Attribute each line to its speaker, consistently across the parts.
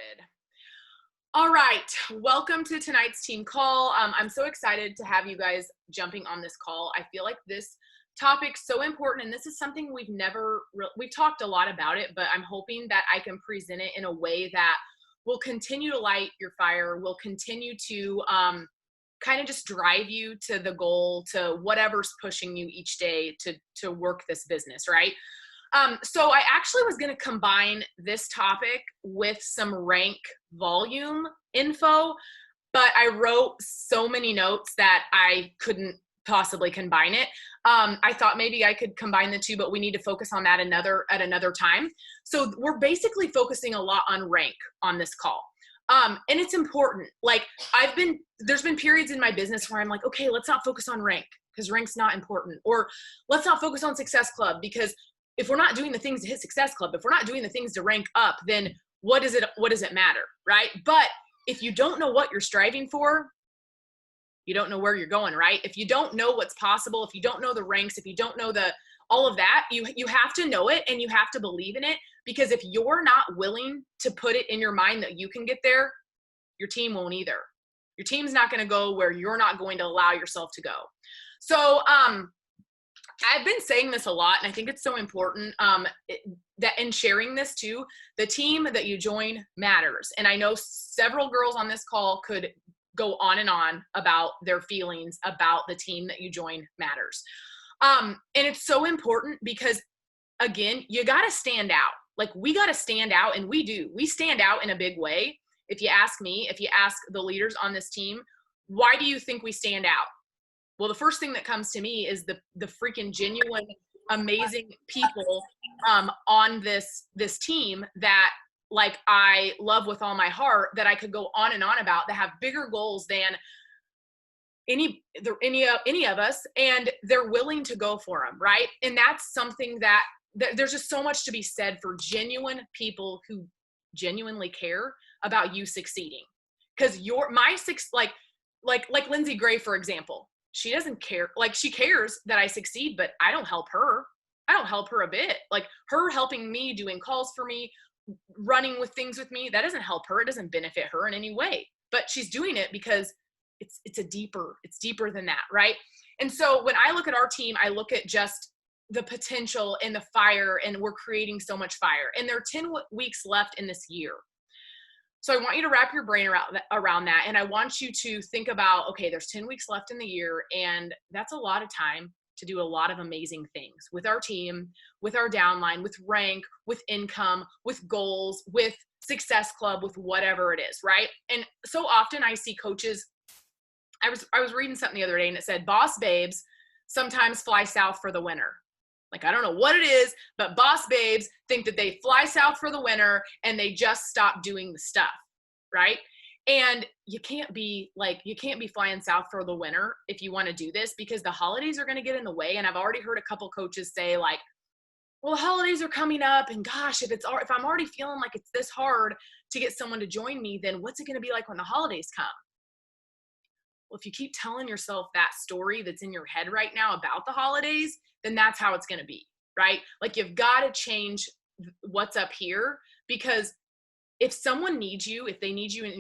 Speaker 1: Started. All right, welcome to tonight's team call. I'm so excited to have you guys jumping on this call. I feel like this topic's so important, and this is something we've talked a lot about it, but I'm hoping that I can present it in a way that will continue to light your fire, will continue to kind of just drive you to the goal, to whatever's pushing you each day to work this business, right? So I actually was going to combine this topic with some rank volume info, but I wrote so many notes that I couldn't possibly combine it. I thought maybe I could combine the two, but we need to focus on that at another time. So we're basically focusing a lot on rank on this call. And it's important. Like there's been periods in my business where I'm like, okay, let's not focus on rank because rank's not important. Or let's not focus on Success Club because if we're not doing the things to hit Success Club, if we're not doing the things to rank up, then what does it matter, right? But if you don't know what you're striving for, you don't know where you're going, right? If you don't know what's possible, if you don't know the ranks, if you don't know all of that, you have to know it and you have to believe in it, because if you're not willing to put it in your mind that you can get there, your team won't either. Your team's not going to go where you're not going to allow yourself to go. So, I've been saying this a lot, and I think it's so important that in sharing this too, the team that you join matters. And I know several girls on this call could go on and on about their feelings about the team that you join matters. And it's so important because, again, you got to stand out. Like, we got to stand out, and we do. We stand out in a big way. If you ask me, if you ask the leaders on this team, why do you think we stand out? Well, the first thing that comes to me is the freaking genuine, amazing people on this team that, like, I love with all my heart, that I could go on and on about, that have bigger goals than any of us, and they're willing to go for them, right? And that's something that there's just so much to be said for genuine people who genuinely care about you succeeding. Because like Lindsay Gray, for example. She doesn't care. Like, she cares that I succeed, but I don't help her. I don't help her a bit. Like, her helping me, doing calls for me, running with things with me, that doesn't help her. It doesn't benefit her in any way. But she's doing it because it's deeper than that, right? And so when I look at our team, I look at just the potential and the fire, and we're creating so much fire. And there are 10 weeks left in this year. So I want you to wrap your brain around that. And I want you to think about, okay, there's 10 weeks left in the year, and that's a lot of time to do a lot of amazing things with our team, with our downline, with rank, with income, with goals, with Success Club, with whatever it is, right? And so often I see coaches, I was reading something the other day, and it said, boss babes sometimes fly south for the winter. Like, I don't know what it is, but boss babes think that they fly south for the winter and they just stop doing the stuff, right? And you can't be flying south for the winter if you want to do this, because the holidays are going to get in the way. And I've already heard a couple coaches say, like, well, the holidays are coming up, and gosh, if I'm already feeling like it's this hard to get someone to join me, then what's it going to be like when the holidays come? Well, if you keep telling yourself that story that's in your head right now about the holidays, then that's how it's going to be, right? Like, you've got to change what's up here, because if someone needs you, if they need you in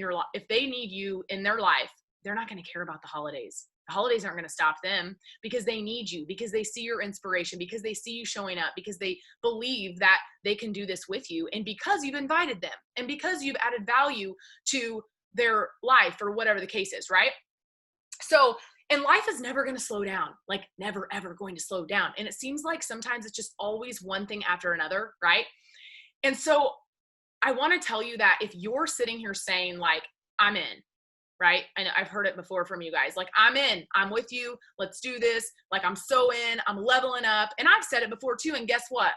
Speaker 1: their life, they're not going to care about the holidays. The holidays aren't going to stop them, because they need you, because they see your inspiration, because they see you showing up, because they believe that they can do this with you, and because you've invited them, and because you've added value to their life, or whatever the case is, right? So, and life is never going to slow down, like, never, ever going to slow down. And it seems like sometimes it's just always one thing after another, right? And so I want to tell you that if you're sitting here saying, like, I'm in, right? And I've heard it before from you guys, like, I'm in, I'm with you, let's do this. Like, I'm so in, I'm leveling up. And I've said it before too. And guess what?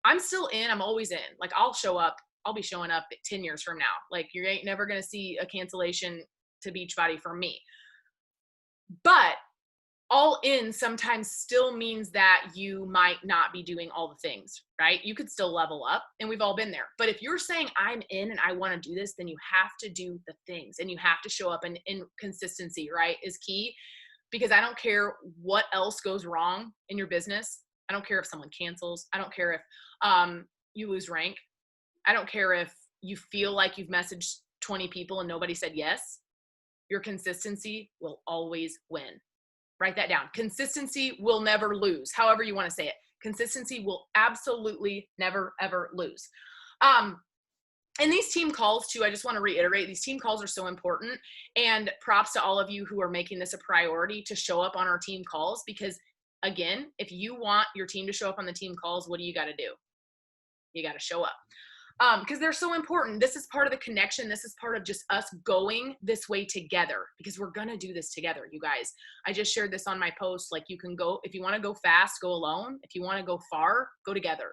Speaker 1: I'm still in, I'm always in. Like, I'll be showing up 10 years from now. Like, you ain't never going to see a cancellation to Beachbody from me. But all in sometimes still means that you might not be doing all the things, right? You could still level up, and we've all been there. But if you're saying I'm in and I want to do this, then you have to do the things, and you have to show up, and consistency, right, is key. Because I don't care what else goes wrong in your business. I don't care if someone cancels. I don't care if you lose rank. I don't care if you feel like you've messaged 20 people and nobody said yes, your consistency will always win. Write that down. Consistency will never lose. However you want to say it. Consistency will absolutely never, ever lose. And these team calls too, I just want to reiterate, these team calls are so important, and props to all of you who are making this a priority to show up on our team calls, because again, if you want your team to show up on the team calls, what do you got to do? You got to show up. Because they're so important. This is part of the connection. This is part of just us going this way together, because we're going to do this together, you guys. I just shared this on my post. Like, you can go, if you want to go fast, go alone. If you want to go far, go together.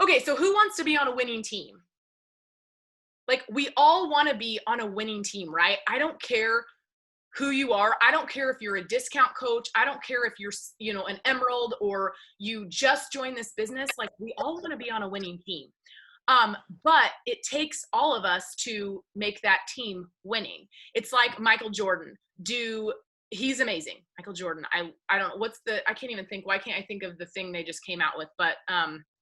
Speaker 1: Okay, so who wants to be on a winning team? Like, we all want to be on a winning team, right? I don't care who you are. I don't care if you're a discount coach. I don't care if you're, an emerald, or you just joined this business. Like, we all want to be on a winning team. But it takes all of us to make that team winning. It's like Michael Jordan. He's amazing. Michael Jordan. I don't know I can't even think, why can't I think of the thing they just came out with, but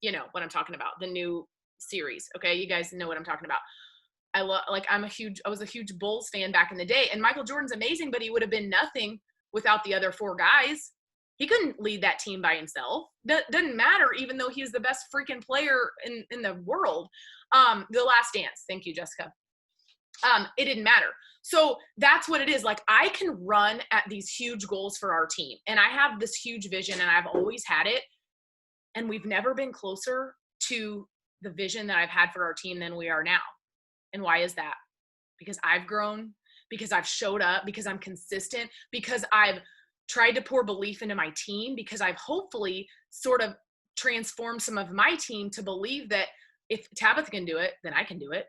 Speaker 1: you know what I'm talking about, the new series. Okay. You guys know what I'm talking about. I was a huge Bulls fan back in the day, and Michael Jordan's amazing, but he would have been nothing without the other 4 guys. He couldn't lead that team by himself. Doesn't matter, even though he's the best freaking player in the world. The Last Dance. Thank you, Jessica. It didn't matter. So that's what it is. Like, I can run at these huge goals for our team, and I have this huge vision, and I've always had it. And we've never been closer to the vision that I've had for our team than we are now. And why is that? Because I've grown, because I've showed up, because I'm consistent, because I've tried to pour belief into my team, because I've hopefully sort of transformed some of my team to believe that if Tabitha can do it, then I can do it.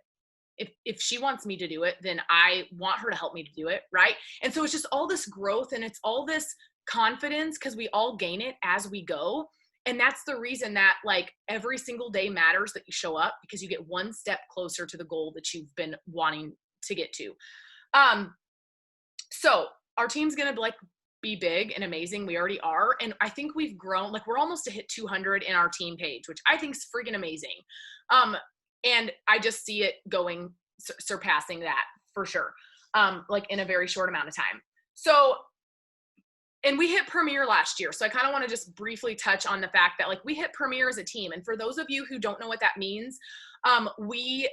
Speaker 1: If she wants me to do it, then I want her to help me to do it, right? And so it's just all this growth, and it's all this confidence, because we all gain it as we go. And that's the reason that, like, every single day matters, that you show up, because you get one step closer to the goal that you've been wanting to get to. So our team's going to be big and amazing. We already are. And I think we've grown, like, we're almost to hit 200 in our team page, which I think is freaking amazing. And I just see it going, surpassing that for sure. Like, in a very short amount of time. So, and we hit Premier last year. So I kind of want to just briefly touch on the fact that, like, we hit Premier as a team. And for those of you who don't know what that means,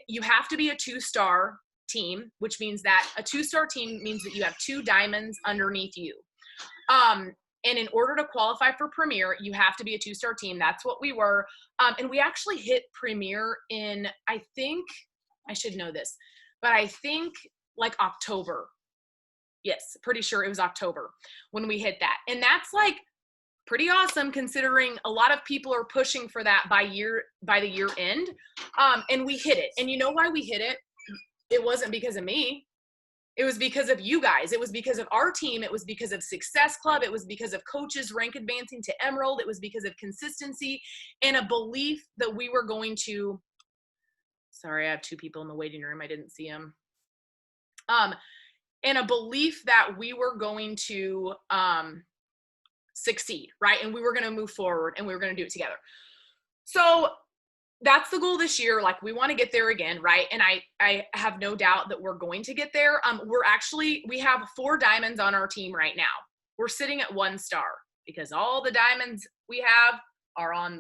Speaker 1: you have to be a 2-star team, which means that a 2-star team means that you have 2 diamonds underneath you. And in order to qualify for Premier, you have to be a 2-star team. That's what we were. And we actually hit Premier in, I think, I should know this, but I think like October. Yes, pretty sure it was October when we hit that. And that's like pretty awesome, considering a lot of people are pushing for that by the year end. And we hit it. And you know why we hit it? It wasn't because of me. It was because of you guys. It was because of our team. It was because of Success Club. It was because of coaches rank advancing to Emerald. It was because of consistency and a belief that we were going to, sorry, I have 2 people in the waiting room. I didn't see them. And a belief that we were going to succeed, right? And we were going to move forward, and we were going to do it together. So that's the goal this year. Like, we want to get there again, right? And I have no doubt that we're going to get there. We have 4 diamonds on our team right now. We're sitting at 1 star because all the diamonds we have are on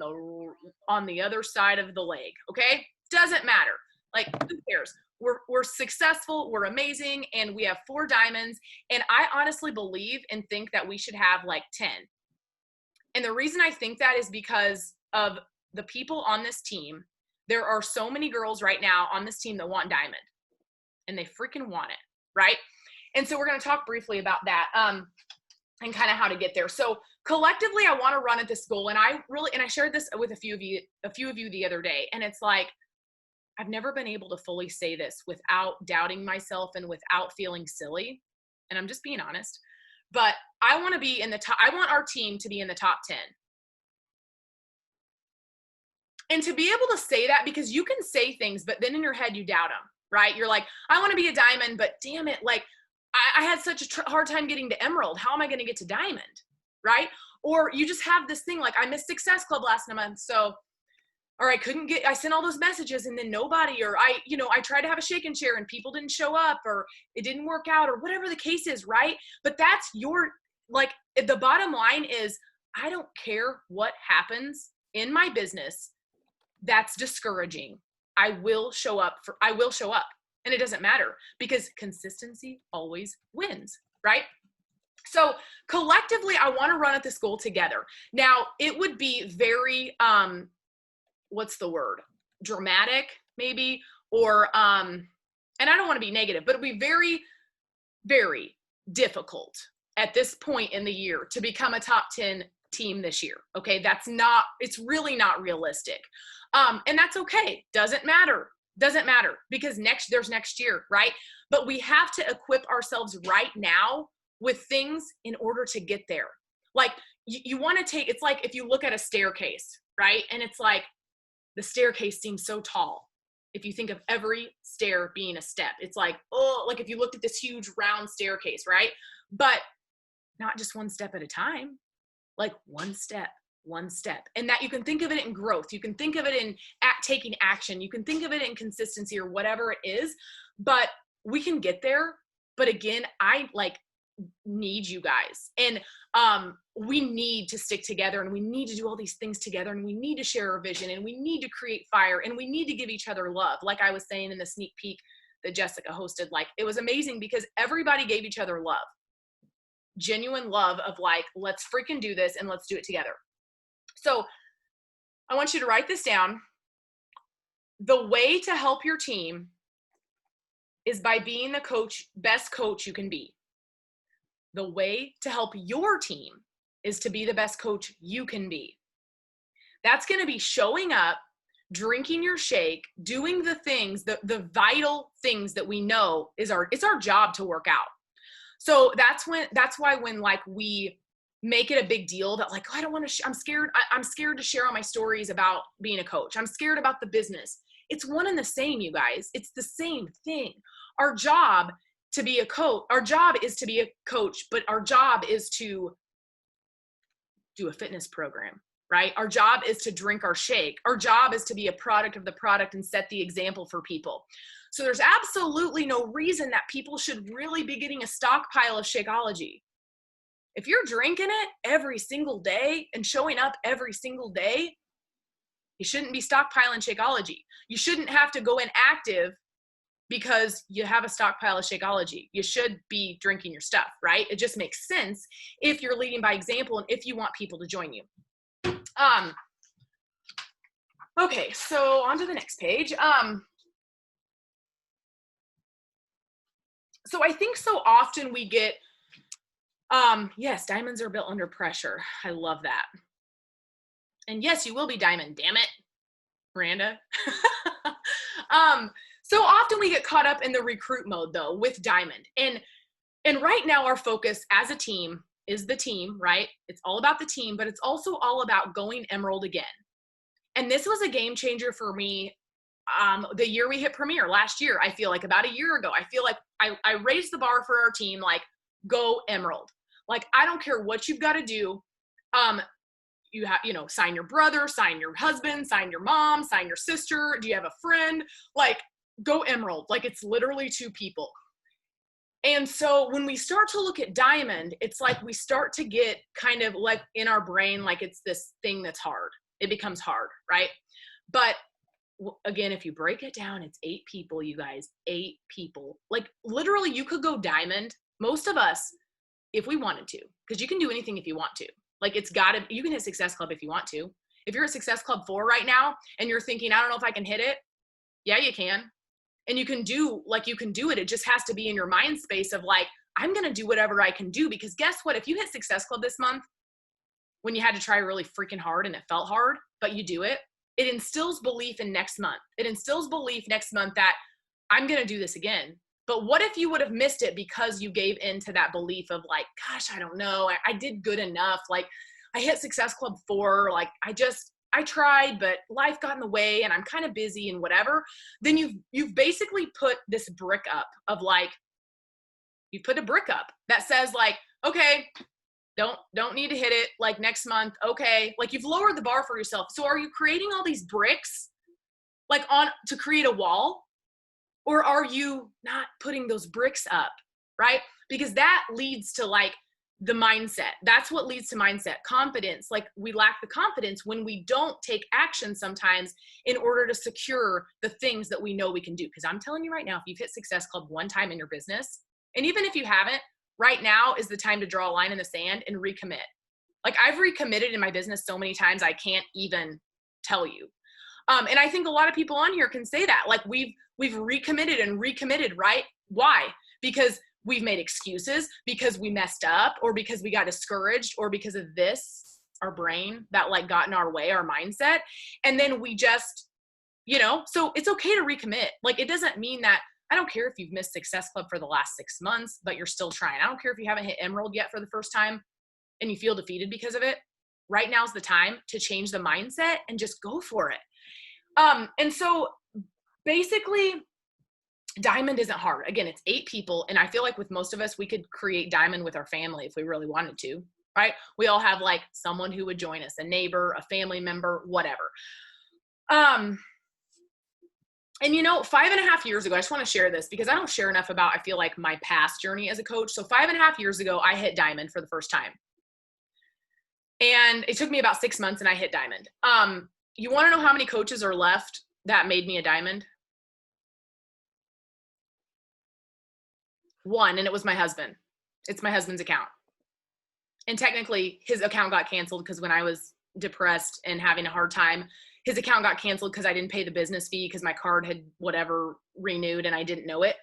Speaker 1: the other side of the leg. Okay. Doesn't matter. Like, who cares? We're successful. We're amazing. And we have 4 diamonds. And I honestly believe and think that we should have like 10. And the reason I think that is because of the people on this team. There are so many girls right now on this team that want diamond, and they freaking want it, right? And so we're going to talk briefly about that and kind of how to get there. So collectively, I want to run at this goal, and I shared this with a few of you the other day, and it's like, I've never been able to fully say this without doubting myself and without feeling silly, and I'm just being honest. But I want to be in the top. I want our team to be in the top 10. And to be able to say that, because you can say things, but then in your head, you doubt them, right? You're like, I want to be a diamond, but damn it. Like, I had such a hard time getting to Emerald. How am I going to get to diamond? Right? Or you just have this thing, like, I missed Success Club last month. So or I sent all those messages and then nobody, or I tried to have a shake and share and people didn't show up, or it didn't work out, or whatever the case is, right? But that's like, the bottom line is, I don't care what happens in my business that's discouraging. I will show up. And it doesn't matter, because consistency always wins, right? So collectively, I want to run at this goal together. Now, it would be very, what's the word? Dramatic, maybe, or, and I don't want to be negative, but it'd be very, very difficult at this point in the year to become a top 10 team this year. Okay. It's really not realistic. And that's okay. Doesn't matter, because there's next year, right? But we have to equip ourselves right now with things in order to get there. Like, you want to it's like if you look at a staircase, right? And it's like, the staircase seems so tall. If you think of every stair being a step, it's like, oh, like if you looked at this huge round staircase, right? But not just one step at a time, like one step. And that, you can think of it in growth. You can think of it in taking action. You can think of it in consistency, or whatever it is, but we can get there. But again, I need you guys, and we need to stick together, and we need to do all these things together, and we need to share our vision, and we need to create fire, and we need to give each other love. Like I was saying in the sneak peek that Jessica hosted, like, it was amazing because everybody gave each other love, genuine love of like, let's freaking do this and let's do it together. So I want you to write this down. The way to help your team is by being the best coach you can be. The way to help your team is to be the best coach you can be. That's going to be showing up, drinking your shake, doing the things, the vital things that we know it's our job to work out. So that's why when like we make it a big deal that like, oh, I don't want to, I'm scared to share all my stories about being a coach. I'm scared about the business. It's one and the same, you guys. It's the same thing. Our job to be a coach, our job is to be a coach, but our job is to do a fitness program, right? Our job is to drink our shake. Our job is to be a product of the product and set the example for people. So there's absolutely no reason that people should really be getting a stockpile of Shakeology. If you're drinking it every single day and showing up every single day, you shouldn't be stockpiling Shakeology. You shouldn't have to go inactive because you have a stockpile of Shakeology. You should be drinking your stuff, right? It just makes sense if you're leading by example and if you want people to join you. Okay, so on to the next page. So I think so often we get, yes, diamonds are built under pressure. I love that. And yes, you will be diamond, damn it, Miranda. So often we get caught up in the recruit mode though with diamond. And right now our focus as a team is the team, right? It's all about the team, but it's also all about going emerald again. And this was a game changer for me. The year we hit Premier last year, I feel like about a year ago, I feel like I raised the bar for our team, like go emerald. Like, I don't care what you've got to do. You have, sign your brother, sign your husband, sign your mom, sign your sister. Do you have a friend? Like, go emerald. Like, it's literally 2 people. And so when we start to look at diamond, it's like we start to get kind of like in our brain, like it's this thing that's hard. It becomes hard, right? But again, if you break it down, it's 8 people, you guys, 8 people. Like literally you could go diamond, most of us, if we wanted to, because you can do anything if you want to. Like you can hit Success Club if you want to. If you're at Success Club 4 right now and you're thinking, I don't know if I can hit it. Yeah, you can. And you can do it. It just has to be in your mind space of like, I'm going to do whatever I can do, because guess what? If you hit Success Club this month, when you had to try really freaking hard and it felt hard, but you do it, it instills belief in next month. It instills belief next month that I'm going to do this again. But what if you would have missed it because you gave into that belief of like, gosh, I don't know. I did good enough. Like I hit Success Club 4. Like I tried, but life got in the way and I'm kind of busy and whatever. Then you've basically put this brick up of like, you put a brick up that says like, okay, Don't need to hit it like next month. Okay. Like you've lowered the bar for yourself. So are you creating all these bricks like on to create a wall, or are you not putting those bricks up? Right? Because that leads to like the mindset. That's what leads to mindset. Confidence. Like we lack the confidence when we don't take action sometimes in order to secure the things that we know we can do. Because I'm telling you right now, if you've hit Success Club one time in your business, and even if you haven't, right now is the time to draw a line in the sand and recommit. Like I've recommitted in my business so many times, I can't even tell you. And I think a lot of people on here can say that. Like we've recommitted and recommitted, right? Why? Because we've made excuses, because we messed up, or because we got discouraged, or because of this, our brain that like got in our way, our mindset. And then we just, so it's okay to recommit. Like it doesn't mean that, I don't care if you've missed Success Club for the last 6 months, but you're still trying. I don't care if you haven't hit Emerald yet for the first time and you feel defeated because of it. Right now's the time to change the mindset and just go for it. And so basically Diamond isn't hard. Again, it's 8 people. And I feel like with most of us, we could create Diamond with our family if we really wanted to, right? We all have like someone who would join us, a neighbor, a family member, whatever. And 5.5 years ago, I just want to share this because I don't share enough about, I feel like, my past journey as a coach. So 5.5 years ago, I hit Diamond for the first time. And it took me about 6 months and I hit Diamond. You want to know how many coaches are left that made me a Diamond? 1, and it was my husband. It's my husband's account. And technically his account got canceled because when I was depressed and having a hard time, his account got canceled because I didn't pay the business fee because my card had whatever renewed and I didn't know it.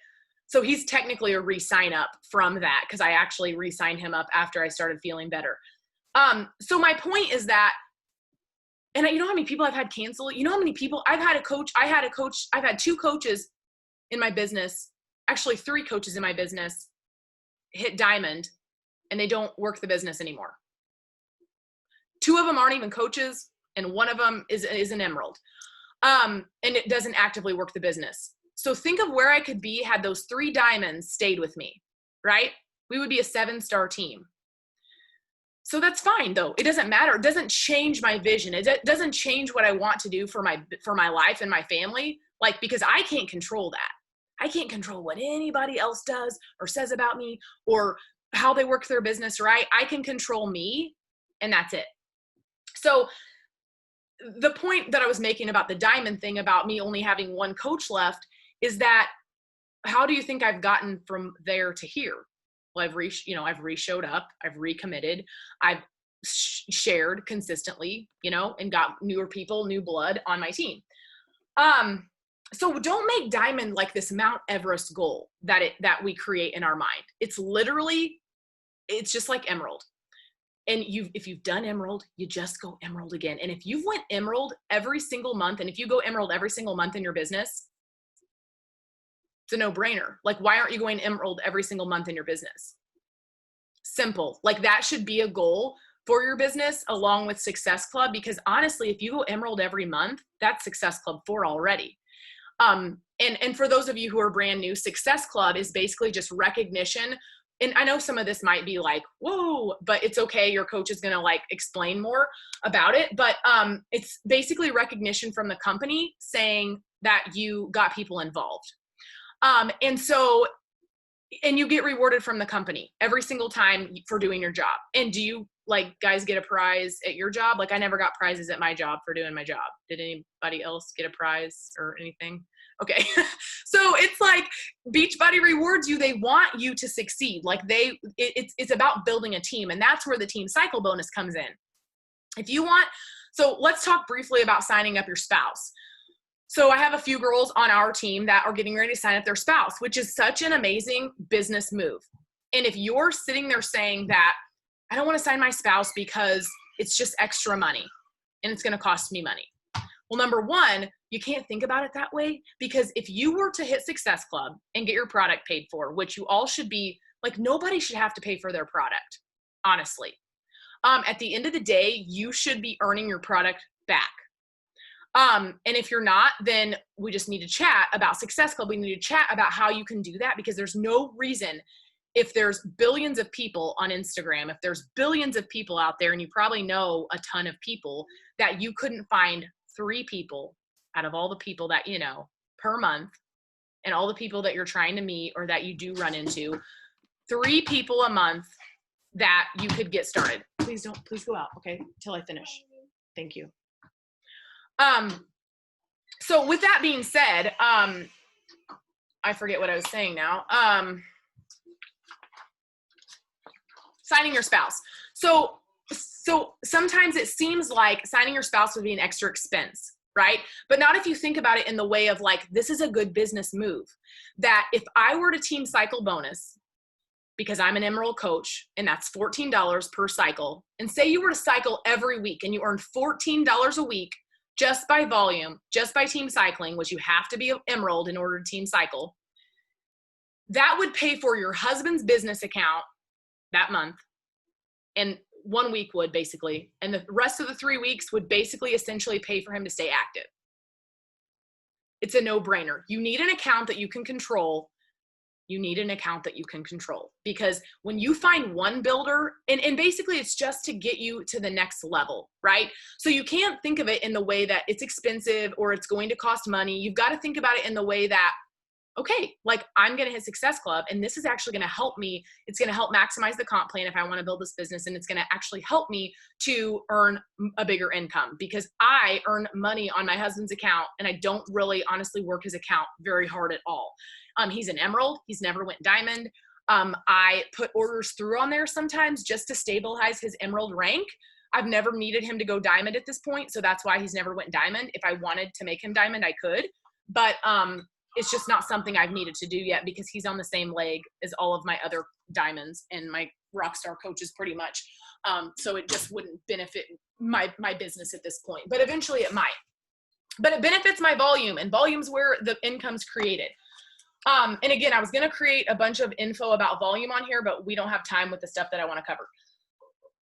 Speaker 1: So he's technically a re-sign up from that because I actually re-signed him up after I started feeling better. So my point is that, and you know how many people I've had cancel? You know how many people I've had I've had 2 coaches in my business, actually 3 coaches in my business hit Diamond and they don't work the business anymore. 2 of them aren't even coaches. And 1 of them is an Emerald. And it doesn't actively work the business. So think of where I could be had those 3 Diamonds stayed with me, right? We would be a 7-star team. So that's fine though. It doesn't matter. It doesn't change my vision. It doesn't change what I want to do for my life and my family. Like, because I can't control that. I can't control what anybody else does or says about me or how they work their business, right? I can control me and that's it. So the point that I was making about the Diamond thing, about me only having 1 coach left, is that how do you think I've gotten from there to here? Well, I've re-showed up, I've recommitted, I've shared consistently, and got newer people, new blood on my team. So don't make Diamond like this Mount Everest goal that we create in our mind. It's just like Emerald. And if you've done Emerald, you just go Emerald again. And if you've went Emerald every single month, and if you go Emerald every single month in your business, it's a no-brainer. Like, why aren't you going Emerald every single month in your business? Simple. Like, that should be a goal for your business along with Success Club, because honestly, if you go Emerald every month, that's Success Club 4 already. And for those of you who are brand new, Success Club is basically just recognition. And I know some of this might be like, whoa, but it's okay. Your coach is going to like explain more about it. But it's basically recognition from the company saying that you got people involved. And you get rewarded from the company every single time for doing your job. And do you guys get a prize at your job? Like, I never got prizes at my job for doing my job. Did anybody else get a prize or anything? Okay. So it's like Beachbody rewards you. They want you to succeed. Like it's about building a team. And that's where the team cycle bonus comes in. So let's talk briefly about signing up your spouse. So I have a few girls on our team that are getting ready to sign up their spouse, which is such an amazing business move. And if you're sitting there saying that, I don't want to sign my spouse because it's just extra money and it's going to cost me money. Well, number one, you can't think about it that way, because if you were to hit Success Club and get your product paid for, which you all should be, like, nobody should have to pay for their product, honestly. At the end of the day, you should be earning your product back. And if you're not, then we just need to chat about Success Club. We need to chat about how you can do that, because there's no reason, if there's billions of people on Instagram, if there's billions of people out there, and you probably know a ton of people, that you couldn't find 3 people out of all the people that you know per month and all the people that you're trying to meet or that you do run into, 3 people a month that you could get started. Please go out, okay, till I finish. Thank you. So with that being said, I forget what I was saying now. Signing your spouse. So sometimes it seems like signing your spouse would be an extra expense, right? But not if you think about it in the way of like, this is a good business move. That if I were to team cycle bonus, because I'm an Emerald coach, and that's $14 per cycle, and say you were to cycle every week and you earned $14 a week just by volume, just by team cycling, which you have to be Emerald in order to team cycle, that would pay for your husband's business account that month, and 1 week would basically, and the rest of the 3 weeks would basically essentially pay for him to stay active. It's a no-brainer. You need an account that you can control. You need an account that you can control, because when you find one builder, and basically it's just to get you to the next level, right? So you can't think of it in the way that it's expensive or it's going to cost money. You've got to think about it in the way that, okay, like I'm going to hit Success Club, and this is actually going to help me. It's going to help maximize the comp plan if I want to build this business, and it's going to actually help me to earn a bigger income, because I earn money on my husband's account, and I don't really honestly work his account very hard at all. He's an Emerald. He's never went Diamond. I put orders through on there sometimes just to stabilize his Emerald rank. I've never needed him to go Diamond at this point, so that's why he's never went Diamond. If I wanted to make him Diamond, I could, but it's just not something I've needed to do yet, because he's on the same leg as all of my other Diamonds and my Rockstar coaches pretty much. So it just wouldn't benefit my business at this point, but eventually it might. But it benefits my volume, and volume's where the income's created. And again, I was going to create a bunch of info about volume on here, but we don't have time with the stuff that I want to cover.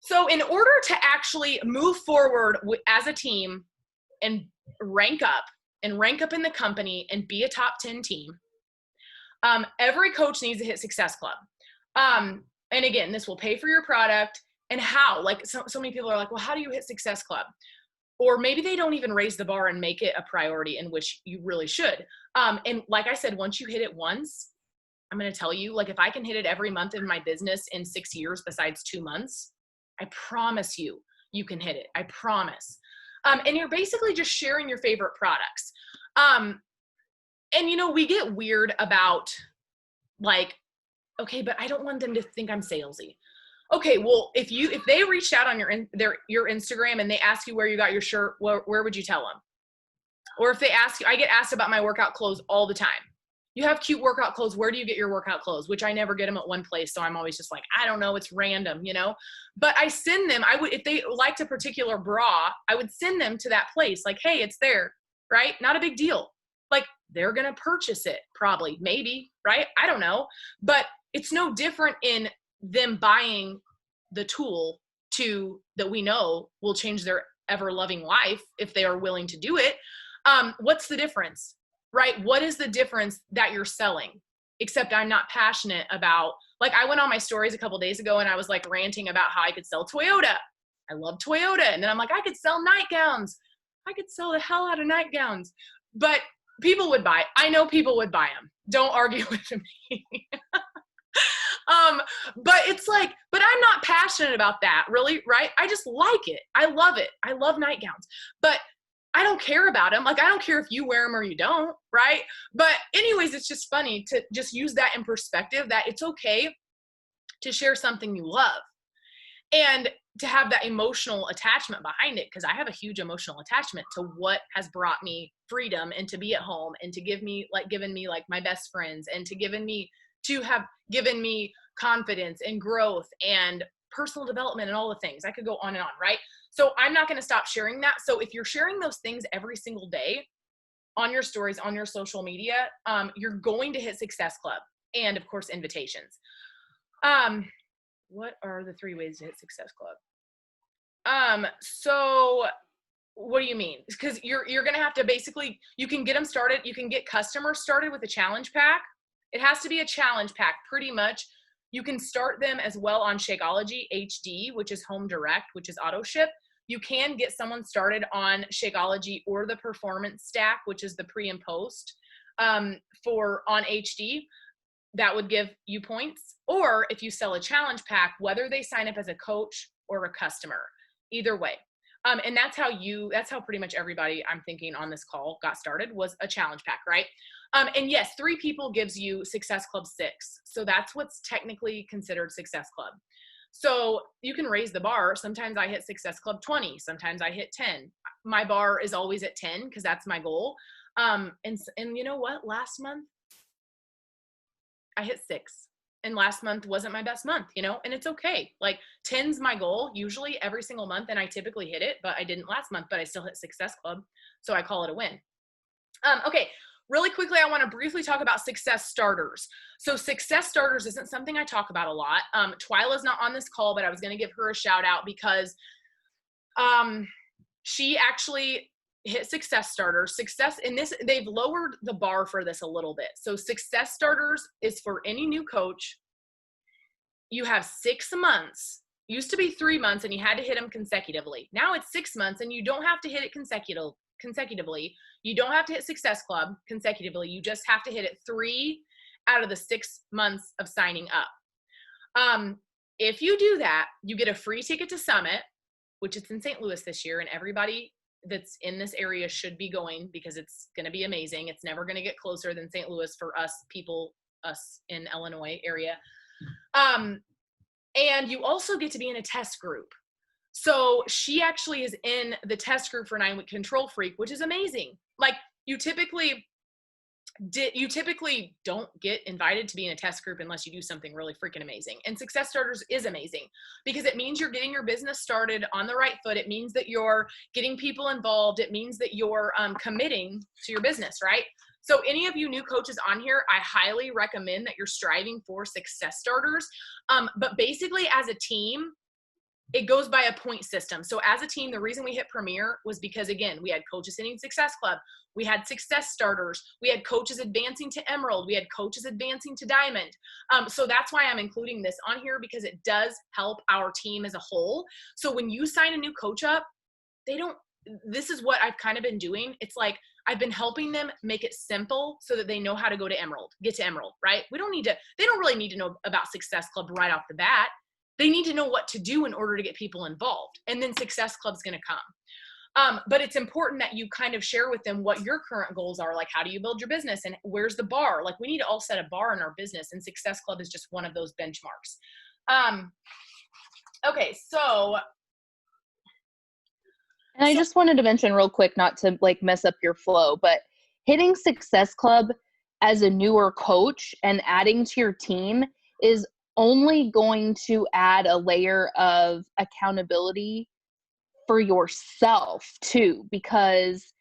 Speaker 1: So in order to actually move forward as a team and rank up in the company and be a top 10 team, every coach needs to hit Success Club. And again, this will pay for your product. And how? Like so many people are like, well, how do you hit Success Club? Or maybe they don't even raise the bar and make it a priority, in which you really should. And like I said, once you hit it once, I'm going to tell you, like if I can hit it every month in my business in 6 years besides 2 months, I promise you, you can hit it. I promise. And you're basically just sharing your favorite products. And you know, we get weird about like, okay, but I don't want them to think I'm salesy. Okay, well, if they reached out on your Instagram and they ask you where you got your shirt, where would you tell them? Or if they ask you, I get asked about my workout clothes all the time. You have cute workout clothes. Where do you get your workout clothes? Which I never get them at one place, so I'm always just like, I don't know, it's random, you know. But I send them. I would, if they liked a particular bra, I would send them to that place. Like, hey, it's there, right? Not a big deal. Like they're gonna purchase it, probably, maybe, right? I don't know, but it's no different in them buying the tool that we know will change their ever loving life if they are willing to do it. What's the difference, right? What is the difference that you're selling? Except I'm not passionate about, like I went on my stories a couple days ago and I was like ranting about how I could sell Toyota. I love Toyota. And then I'm like, I could sell nightgowns. I could sell the hell out of nightgowns, but people would buy. I know people would buy them. Don't argue with me. But it's like, but I'm not passionate about that really, right? I just like it. I love it. I love nightgowns, but I don't care about them. Like, I don't care if you wear them or you don't, right? But anyways, it's just funny to just use that in perspective, that it's okay to share something you love and to have that emotional attachment behind it. Cause I have a huge emotional attachment to what has brought me freedom and to be at home and to given me like my best friends and to have given me confidence and growth and personal development and all the things. I could go on and on, right? So I'm not going to stop sharing that. So if you're sharing those things every single day on your stories, on your social media, you're going to hit Success Club and of course invitations. What are the 3 ways to hit Success Club? So what do you mean? Because you're going to have to basically, you can get them started. You can get customers started with a challenge pack. It has to be a challenge pack pretty much. You can start them as well on Shakeology HD, which is home direct, which is auto ship. You can get someone started on Shakeology or the Performance Stack, which is the pre and post for on HD. That would give you points. Or if you sell a challenge pack, whether they sign up as a coach or a customer, either way. And that's how pretty much everybody I'm thinking on this call got started, was a challenge pack, right? And yes, 3 people gives you Success Club 6. So that's what's technically considered Success Club. So you can raise the bar. Sometimes I hit Success Club 20. Sometimes I hit 10. My bar is always at 10 because that's my goal. And you know what? Last month I hit 6. And last month wasn't my best month, you know, and it's okay. Like 10's my goal usually every single month, and I typically hit it, but I didn't last month, but I still hit Success Club. So I call it a win. Okay. Really quickly, I want to briefly talk about success starters. So success starters isn't something I talk about a lot. Twyla's not on this call, but I was going to give her a shout out because she actually hit success starters. Success in this, they've lowered the bar for this a little bit. So success starters is for any new coach. You have 6 months. Used to be 3 months and you had to hit them consecutively. Now it's 6 months and you don't have to hit it consecutively. You don't have to hit Success Club consecutively. You just have to hit it 3 out of the 6 months of signing up. If you do that, you get a free ticket to Summit, which is in St. Louis this year, and everybody that's in this area should be going because it's going to be amazing. It's never going to get closer than St. Louis for us in Illinois area. And you also get to be in a test group. So she actually is in the test group for 9 Week Control Freak, which is amazing. Like you typically don't get invited to be in a test group unless you do something really freaking amazing. And Success Starters is amazing because it means you're getting your business started on the right foot. It means that you're getting people involved. It means that you're committing to your business, right? So any of you new coaches on here, I highly recommend that you're striving for Success Starters. But basically as a team, it goes by a point system. So as a team, the reason we hit Premier was because, again, we had coaches hitting Success Club. We had success starters. We had coaches advancing to Emerald. We had coaches advancing to Diamond. So that's why I'm including this on here, because it does help our team as a whole. So when you sign a new coach up, this is what I've kind of been doing. It's like I've been helping them make it simple so that they know how to go to Emerald, get to Emerald, right? They don't really need to know about Success Club right off the bat. They need to know what to do in order to get people involved. And then Success Club's going to come. But it's important that you kind of share with them what your current goals are. Like, how do you build your business and where's the bar? Like, we need to all set a bar in our business, and Success Club is just one of those benchmarks. Okay. So.
Speaker 2: And I just wanted to mention real quick, not to like mess up your flow, but hitting Success Club as a newer coach and adding to your team is only going to add a layer of accountability for yourself too, because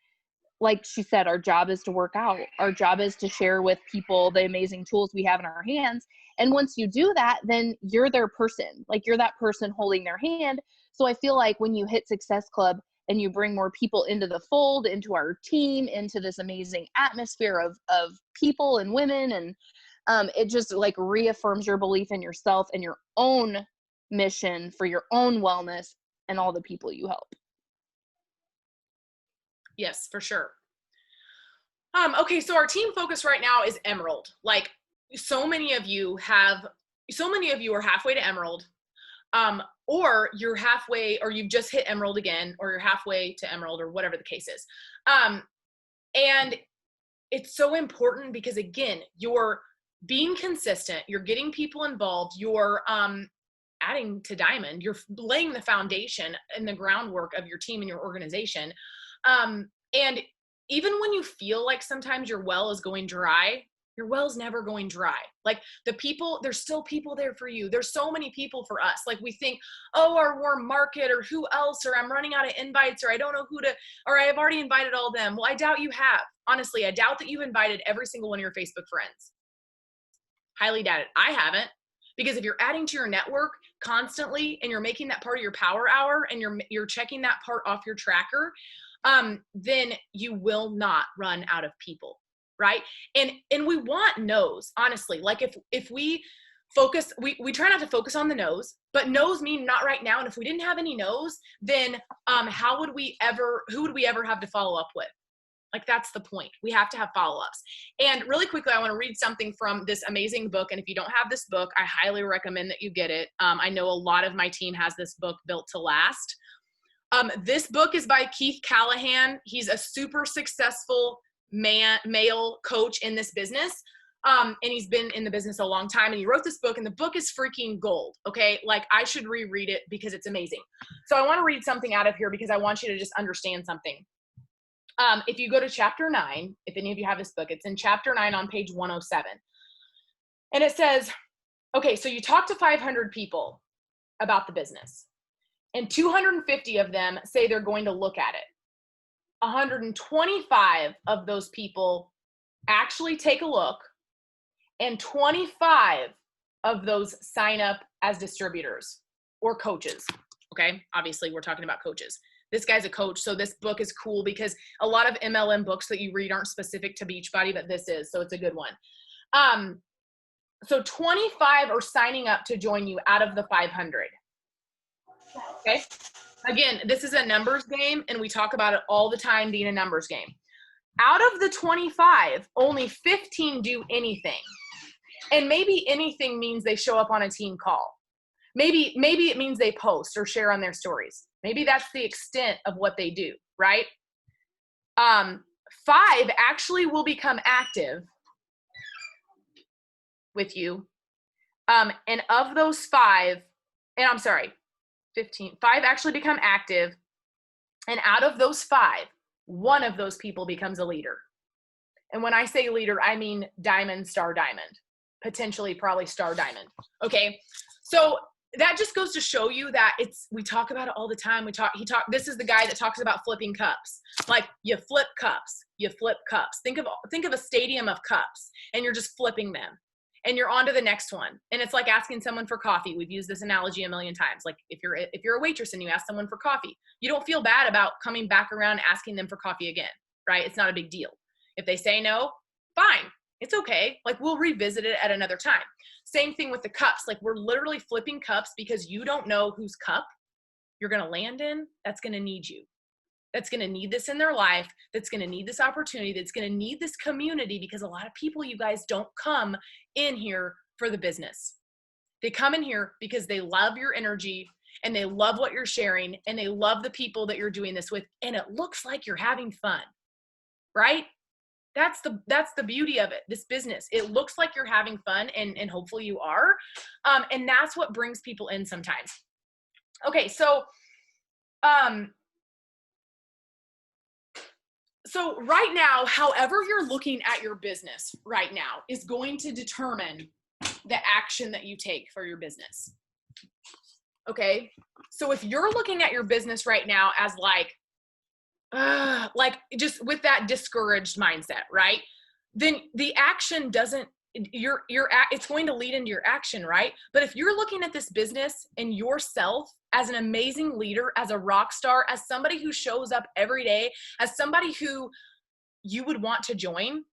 Speaker 2: like she said, our job is to work out. Our job is to share with people the amazing tools we have in our hands. And once you do that, then you're their person. Like you're that person holding their hand. So I feel like when you hit Success Club and you bring more people into the fold, into our team, into this amazing atmosphere of people and women, and it just like reaffirms your belief in yourself and your own mission for your own wellness and all the people you help.
Speaker 1: Yes, for sure. Okay, so our team focus right now is Emerald. Like so many of you are halfway to Emerald, or you're halfway, or you've just hit Emerald again, or you're halfway to Emerald, or whatever the case is. And it's so important because, again, you're being consistent, you're getting people involved, you're adding to Diamond, you're laying the foundation and the groundwork of your team and your organization. And even when you feel like sometimes your well is going dry, your well's never going dry. Like there's still people there for you. There's so many people for us. Like we think, oh, our warm market, or who else, or I'm running out of invites, or I don't know or I've already invited all of them. Well, I doubt you have. Honestly, I doubt that you've invited every single one of your Facebook friends. Highly doubt it. I haven't. Because if you're adding to your network constantly and you're making that part of your power hour and you're checking that part off your tracker, then you will not run out of people, right? And we want no's, honestly. Like if we focus, we try not to focus on the no's, but no's mean not right now. And if we didn't have any no's, then who would we ever have to follow up with? Like, that's the point. We have to have follow-ups. And really quickly, I want to read something from this amazing book. And if you don't have this book, I highly recommend that you get it. I know a lot of my team has this book, Built to Last. This book is by Keith Callahan. He's a super successful male coach in this business. And he's been in the business a long time, and he wrote this book, and the book is freaking gold. Okay. Like, I should reread it because it's amazing. So I want to read something out of here because I want you to just understand something. If you go to chapter 9, if any of you have this book, it's in chapter 9 on page 107. And it says, okay, so you talk to 500 people about the business, and 250 of them say they're going to look at it. 125 of those people actually take a look, and 25 of those sign up as distributors or coaches. Okay, obviously we're talking about coaches. This guy's a coach, so this book is cool because a lot of MLM books that you read aren't specific to Beachbody, but this is, so it's a good one. So 25 are signing up to join you out of the 500. Okay. Again, this is a numbers game, and we talk about it all the time being a numbers game. Out of the 25, only 15 do anything. And maybe anything means they show up on a team call. Maybe it means they post or share on their stories. Maybe that's the extent of what they do, right? 5 actually will become active with you. And of those 5, and I'm sorry, 15, 5 actually become active. And out of those 5, one of those people becomes a leader. And when I say leader, I mean diamond, star diamond, potentially probably star diamond. Okay. So that just goes to show you that we talk about it all the time. This is the guy that talks about flipping cups. Like, you flip cups. Think of a stadium of cups, and you're just flipping them, and you're on to the next one. And it's like asking someone for coffee. We've used this analogy a million times. Like, if you're a waitress and you ask someone for coffee, you don't feel bad about coming back around and asking them for coffee again, right? It's not a big deal. If they say no, fine. It's okay. Like, we'll revisit it at another time. Same thing with the cups. Like, we're literally flipping cups because you don't know whose cup you're going to land in. That's going to need you. That's going to need this in their life. That's going to need this opportunity. That's going to need this community, because a lot of people, you guys, don't come in here for the business. They come in here because they love your energy, and they love what you're sharing, and they love the people that you're doing this with. And it looks like you're having fun, right? That's the beauty of it. This business, it looks like you're having fun, and hopefully you are. And that's what brings people in sometimes. Okay. So right now, however you're looking at your business right now is going to determine the action that you take for your business. Okay. So if you're looking at your business right now as like just with that discouraged mindset, right? Then the action doesn't, it's going to lead into your action, right? But if you're looking at this business and yourself as an amazing leader, as a rock star, as somebody who shows up every day, as somebody who you would want to join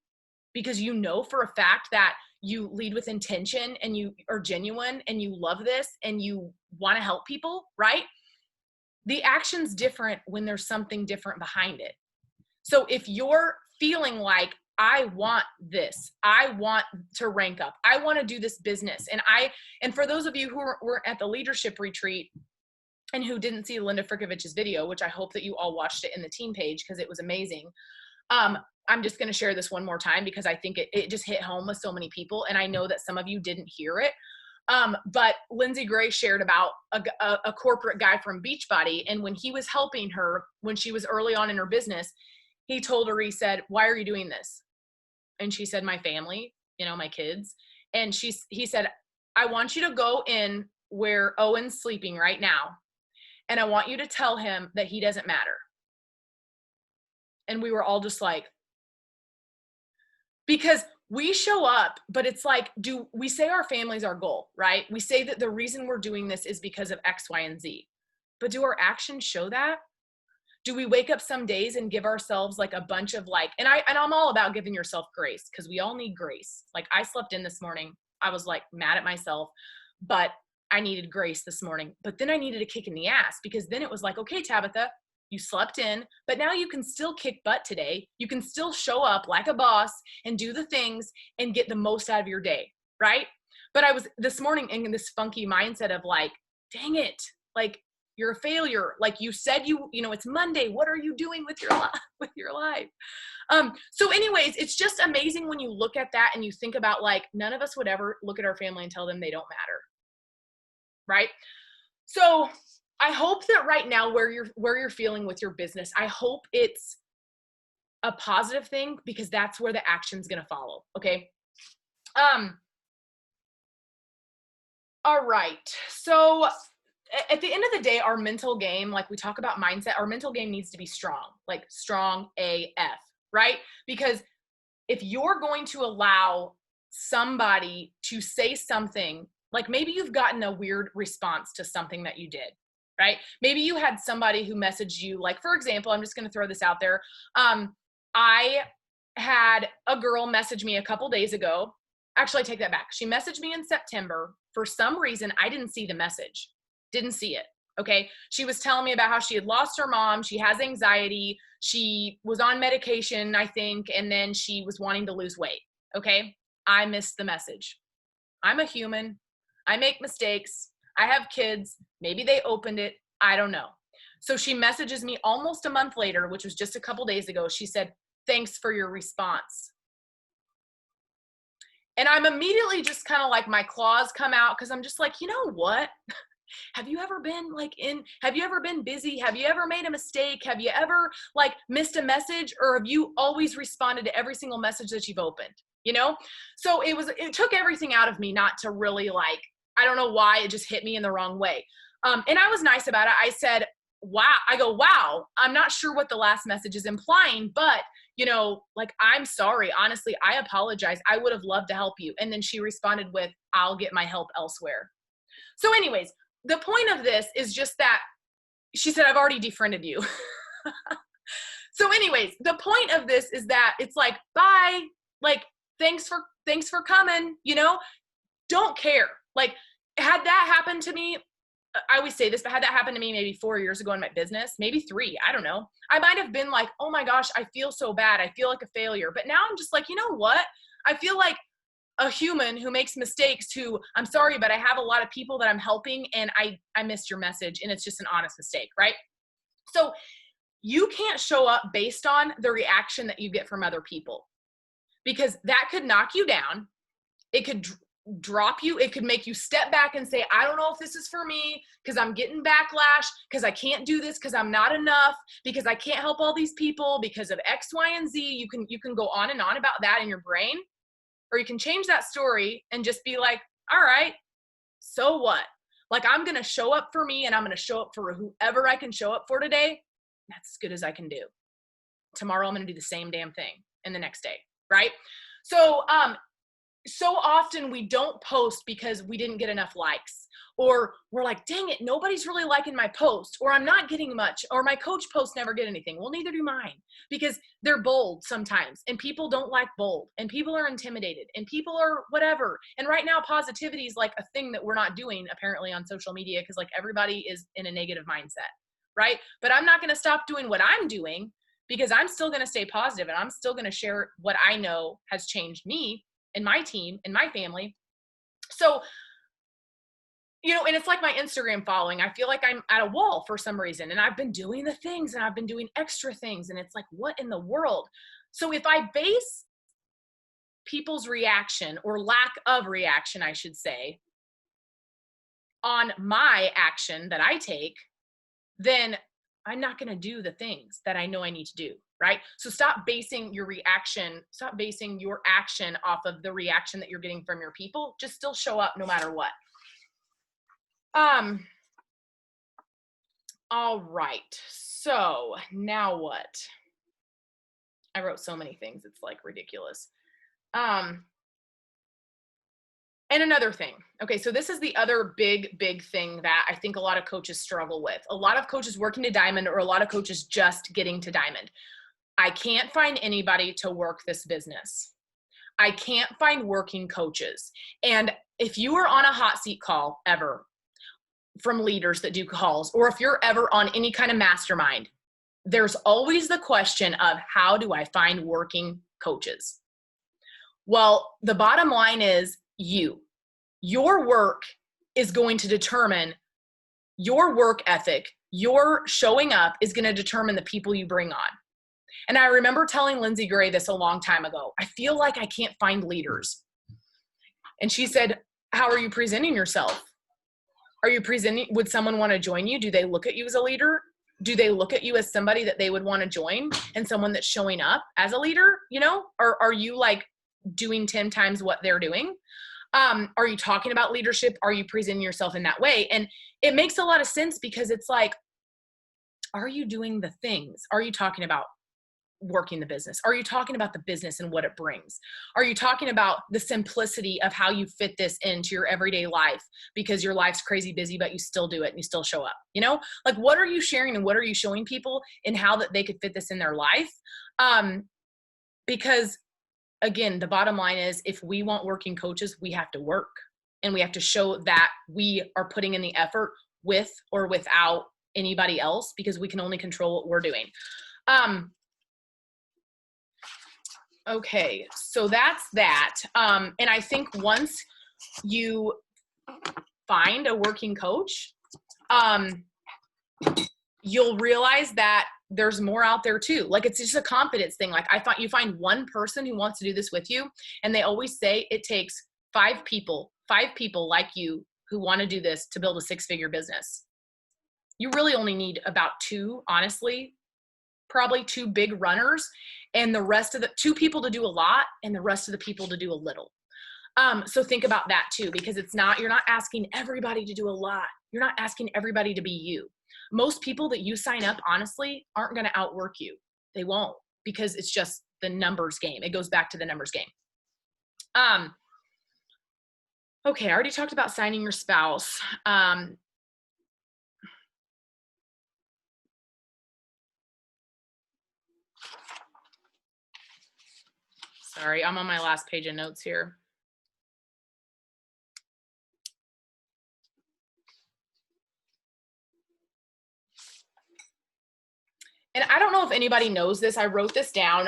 Speaker 1: because you know for a fact that you lead with intention and you are genuine and you love this and you want to help people, right? The action's different when there's something different behind it. So if you're feeling like, I want this, I want to rank up, I want to do this business. And for those of you who were at the leadership retreat and who didn't see Linda Frikovich's video, which I hope that you all watched it in the team page because it was amazing. I'm just going to share this one more time because I think it just hit home with so many people. And I know that some of you didn't hear it. But Lindsay Gray shared about a corporate guy from Beachbody. And when he was helping her, when she was early on in her business, he told her, he said, "Why are you doing this?" And she said, "My family, my kids." And he said, "I want you to go in where Owen's sleeping right now. And I want you to tell him that he doesn't matter." And we were all just like, because we show up, but it's like, do we say our family's our goal, right? We say that the reason we're doing this is because of X, Y, and Z. But do our actions show that? Do we wake up some days and give ourselves like a bunch of and I'm all about giving yourself grace because we all need grace. Like, I slept in this morning. I was like mad at myself, but I needed grace this morning. But then I needed a kick in the ass, because then it was like, okay, Tabitha, you slept in, but now you can still kick butt today. You can still show up like a boss and do the things and get the most out of your day, right? But I was this morning in this funky mindset of like, dang it, like you're a failure. Like you said, it's Monday. What are you doing with your life? So anyways, it's just amazing when you look at that and you think about like, none of us would ever look at our family and tell them they don't matter. Right? So I hope that right now where you're feeling with your business, I hope it's a positive thing, because that's where the action's going to follow. Okay. All right. So at the end of the day, our mental game, like we talk about mindset, our mental game needs to be strong, like strong AF, right? Because if you're going to allow somebody to say something, like maybe you've gotten a weird response to something that you did, right? Maybe you had somebody who messaged you, like, for example, I'm just going to throw this out there. I had a girl message me a couple days ago. Actually, I take that back. She messaged me in September. For some reason, I didn't see the message. Didn't see it. Okay. She was telling me about how she had lost her mom. She has anxiety. She was on medication, I think, and then she was wanting to lose weight. Okay. I missed the message. I'm a human. I make mistakes. I have kids. Maybe they opened it. I don't know. So she messages me almost a month later, which was just a couple days ago. She said, "Thanks for your response." And I'm immediately just kind of like, my claws come out, because I'm just like, you know what? Have you ever been busy? Have you ever made a mistake? Have you ever like missed a message? Or have you always responded to every single message that you've opened? So it took everything out of me not to really like, I don't know why, it just hit me in the wrong way. And I was nice about it. I said, wow, I'm not sure what the last message is implying, but like, I'm sorry. Honestly, I apologize. I would have loved to help you. And then she responded with, "I'll get my help elsewhere." So anyways, the point of this is just that she said, "I've already defriended you." So anyways, the point of this is that it's like, bye, like, thanks for coming, don't care. Like, had that happened to me, I always say this, but had that happened to me maybe 4 years ago in my business, maybe 3, I don't know, I might have been like, oh my gosh, I feel so bad. I feel like a failure. But now I'm just like, you know what? I feel like a human who makes mistakes, who, I'm sorry, but I have a lot of people that I'm helping, and I missed your message, and it's just an honest mistake, right? So you can't show up based on the reaction that you get from other people, because that could knock you down. It could drop you. It could make you step back and say, I don't know if this is for me, because I'm getting backlash, because I can't do this, because I'm not enough, because I can't help all these people because of X, Y, and Z. You can go on and on about that in your brain, or you can change that story and just be like, all right, so what? Like, I'm going to show up for me, and I'm going to show up for whoever I can show up for today. That's as good as I can do. Tomorrow, I'm going to do the same damn thing, and the next day, right? So often we don't post because we didn't get enough likes, or we're like, dang it, nobody's really liking my post, or I'm not getting much, or my coach posts never get anything. Well, neither do mine, because they're bold sometimes, and people don't like bold, and people are intimidated, and people are whatever. And right now, positivity is like a thing that we're not doing apparently on social media, because like everybody is in a negative mindset, right? But I'm not going to stop doing what I'm doing, because I'm still going to stay positive, and I'm still going to share what I know has changed me and my team and my family. So, and it's like my Instagram following. I feel like I'm at a wall for some reason, and I've been doing the things, and I've been doing extra things, and it's like, what in the world? So if I base people's reaction, or lack of reaction, I should say, on my action that I take, then I'm not going to do the things that I know I need to do. Right? So stop basing your action off of the reaction that you're getting from your people. Just still show up no matter what. All right. So now what? I wrote so many things. It's like ridiculous. And another thing. Okay. So this is the other big thing that I think a lot of coaches struggle with. A lot of coaches working to diamond, or a lot of coaches just getting to diamond. I can't find anybody to work this business. I can't find working coaches. And if you are on a hot seat call ever from leaders that do calls, or if you're ever on any kind of mastermind, there's always the question of how do I find working coaches? Well, the bottom line is your work is going to determine your work ethic. Your showing up is going to determine the people you bring on. And I remember telling Lindsay Gray this a long time ago. I feel like I can't find leaders. And she said, how are you presenting yourself? Are you presenting, would someone want to join you? Do they look at you as a leader? Do they look at you as somebody that they would want to join and someone that's showing up as a leader, you know? Or are you like doing 10 times what they're doing? Are you talking about leadership? Are you presenting yourself in that way? And it makes a lot of sense because it's like, are you doing the things? Are you talking about working the business? Are you talking about the business and what it brings? Are you talking about the simplicity of how you fit this into your everyday life because your life's crazy busy, but you still do it and you still show up? You know, like what are you sharing and what are you showing people and how that they could fit this in their life? Because again, the bottom line is if we want working coaches, we have to work and we have to show that we are putting in the effort with or without anybody else because we can only control what we're doing. Okay, so that's that. And I think once you find a working coach, you'll realize that there's more out there too. Like it's just a confidence thing. Like I thought you find one person who wants to do this with you. And they always say it takes 5 people like you who want to do this to build a 6-figure business. You really only need about 2, honestly, probably 2 big runners and the rest of the 2 people to do a lot and the rest of the people to do a little. So think about that too, because you're not asking everybody to do a lot. You're not asking everybody to be you. Most people that you sign up, honestly, aren't going to outwork you. They won't, because it's just the numbers game. It goes back to the numbers game. Okay, I already talked about signing your spouse. Sorry, I'm on my last page of notes here. And I don't know if anybody knows this. I wrote this down.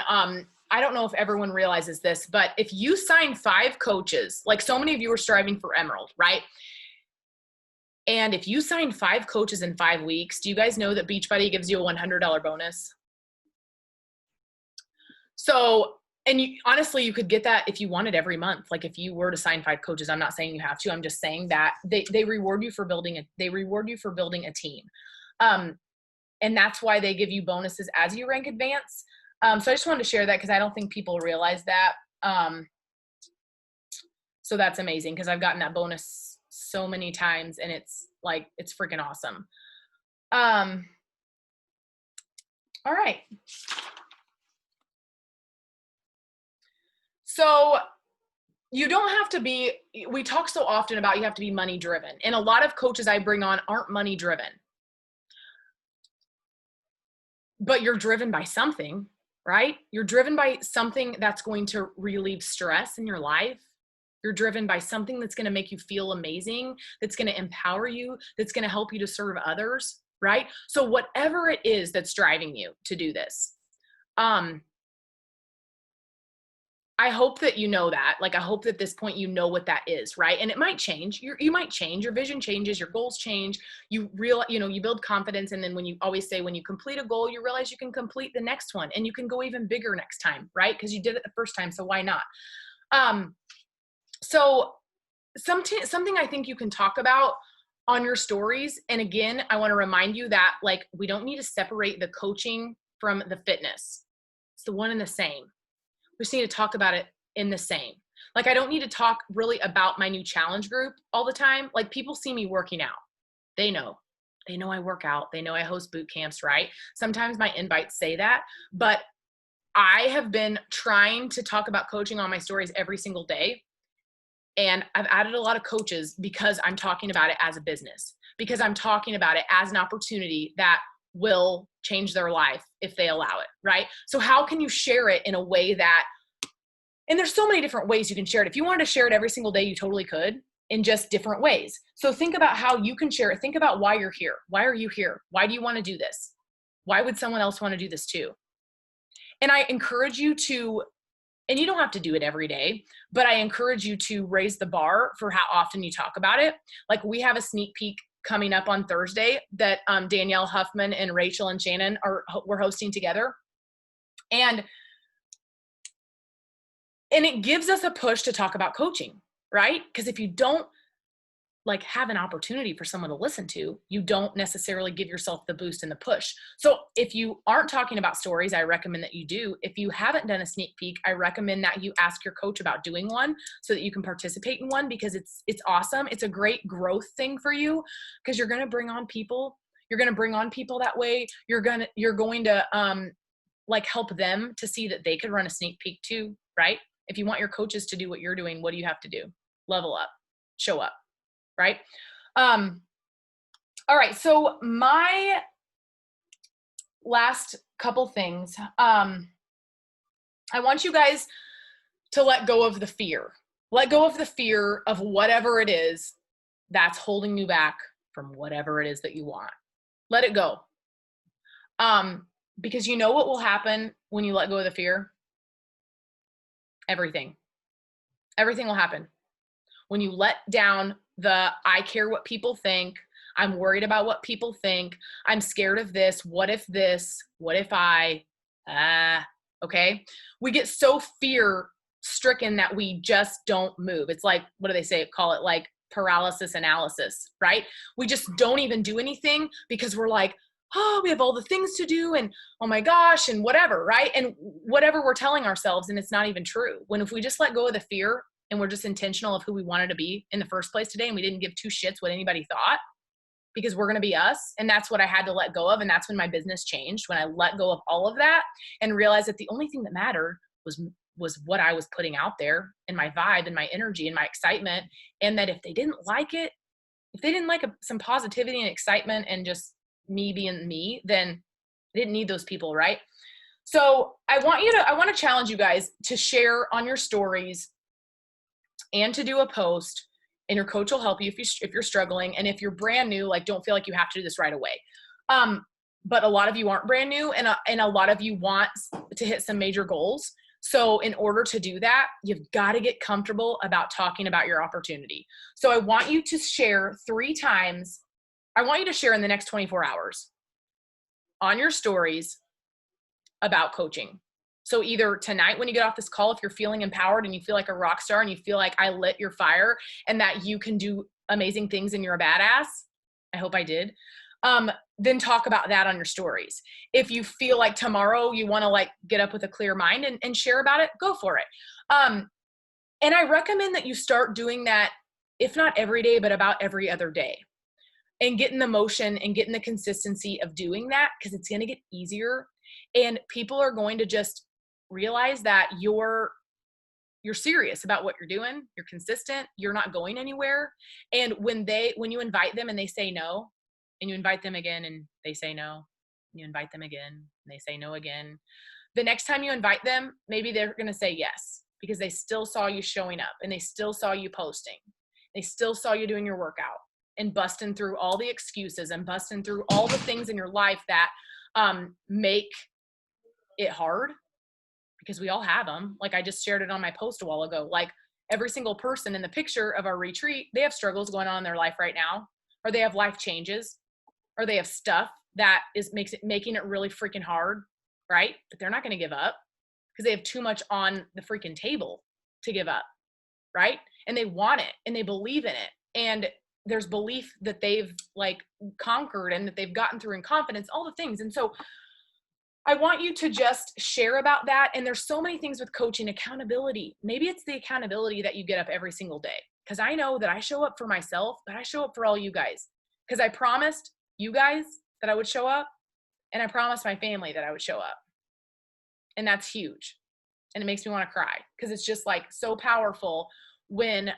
Speaker 1: I don't know if everyone realizes this, but if you sign 5 coaches, like so many of you are striving for Emerald, right? And if you sign 5 coaches in 5 weeks, do you guys know that Beachbody gives you a $100 bonus? So, and honestly, you could get that if you wanted every month. Like if you were to sign 5 coaches, I'm not saying you have to. I'm just saying that they reward you for building a team. And that's why they give you bonuses as you rank advance. So I just wanted to share that because I don't think people realize that. So that's amazing because I've gotten that bonus so many times and it's freaking awesome. All right. So you don't have to be, we talk so often about you have to be money driven. And a lot of coaches I bring on aren't money driven. But you're driven by something, right? You're driven by something that's going to relieve stress in your life. You're driven by something that's going to make you feel amazing, that's going to empower you, that's going to help you to serve others, right? So whatever it is that's driving you to do this, I hope that you know that. Like, I hope that at this point you know what that is, right? And it might change. You might change. Your vision changes. Your goals change. You build confidence. And then when you complete a goal, you realize you can complete the next one and you can go even bigger next time, right? Because you did it the first time. So why not? So something I think you can talk about on your stories. And again, I want to remind you that like, we don't need to separate the coaching from the fitness. It's the one and the same. We just need to talk about it in the same. Like, I don't need to talk really about my new challenge group all the time. Like, people see me working out. They know I work out. They know I host boot camps, right? Sometimes my invites say that, but I have been trying to talk about coaching on my stories every single day. And I've added a lot of coaches because I'm talking about it as a business, because I'm talking about it as an opportunity that will change their life if they allow it, right? So how can you share it in a way that And there's so many different ways you can share it. If you wanted to share it every single day, you totally could, in just different ways. So think about how you can share it. Think about why you're here. Why are you here? Why do you want to do this? Why would someone else want to do this too? And I encourage you to, and you don't have to do it every day, but I encourage you to raise the bar for how often you talk about it. Like, we have a sneak peek coming up on Thursday that Danielle Huffman and Rachel and Shannon we're hosting together. And it gives us a push to talk about coaching, right? Because if you don't like have an opportunity for someone to listen to, you don't necessarily give yourself the boost and the push. So if you aren't talking about stories, I recommend that you do. If you haven't done a sneak peek, I recommend that you ask your coach about doing one so that you can participate in one, because it's awesome. It's a great growth thing for you, because you're going to bring on people. You're going to bring on people that way. You're going to like help them to see that they could run a sneak peek too, right? If you want your coaches to do what you're doing, what do you have to do? Level up, show up. Right? All right. So my last couple things, I want you guys to let go of the fear. Let go of the fear of whatever it is that's holding you back from whatever it is that you want. Let it go. Because you know what will happen when you let go of the fear? Everything. Everything will happen. When you let down I care what people think, I'm worried about what people think, I'm scared of this, what if okay? We get so fear stricken that we just don't move. It's like, what do they say? Call it like paralysis analysis, right? We just don't even do anything because we're like, oh, we have all the things to do and oh my gosh, and whatever, right? And whatever we're telling ourselves, and it's not even true. When if we just let go of the fear and we're just intentional of who we wanted to be in the first place today, and we didn't give two shits what anybody thought, because we're going to be us. And that's what I had to let go of. And that's when my business changed, when I let go of all of that and realized that the only thing that mattered was what I was putting out there, and my vibe and my energy and my excitement. And that if they didn't like it, if they didn't like some positivity and excitement and just me being me, then I didn't need those people, right? So I want to challenge you guys to share on your stories and to do a post, and your coach will help you if you're struggling. And if you're brand new, like, don't feel like you have to do this right away. But a lot of you aren't brand new, and a lot of you want to hit some major goals. So in order to do that, you've got to get comfortable about talking about your opportunity. So I want you to share 3 times. I want you to share in the next 24 hours on your stories about coaching. So either tonight when you get off this call, if you're feeling empowered and you feel like a rock star and you feel like I lit your fire and that you can do amazing things and you're a badass, I hope I did, then talk about that on your stories. If you feel like tomorrow you want to like get up with a clear mind and share about it, go for it. And I recommend that you start doing that, if not every day, but about every other day, and getting the motion and getting the consistency of doing that, because it's going to get easier. And people are going to just realize that you're serious about what you're doing. You're consistent. You're not going anywhere. And when you invite them and they say no, and you invite them again and they say no, and you invite them again and they say no again, the next time you invite them, maybe they're going to say yes, because they still saw you showing up and they still saw you posting. They still saw you doing your workout and busting through all the excuses and busting through all the things in your life that make it hard, because we all have them. Like I just shared it on my post a while ago. Like every single person in the picture of our retreat, they have struggles going on in their life right now, or they have life changes, or they have stuff that is making it really freaking hard, right? But they're not going to give up because they have too much on the freaking table to give up, right? And they want it and they believe in it. And there's belief that they've like conquered and that they've gotten through in confidence, all the things. And so I want you to just share about that. And there's so many things with coaching. Accountability. Maybe it's the accountability that you get up every single day. Because I know that I show up for myself, but I show up for all you guys. Because I promised you guys that I would show up, and I promised my family that I would show up. And that's huge. And it makes me want to cry, because it's just like so powerful when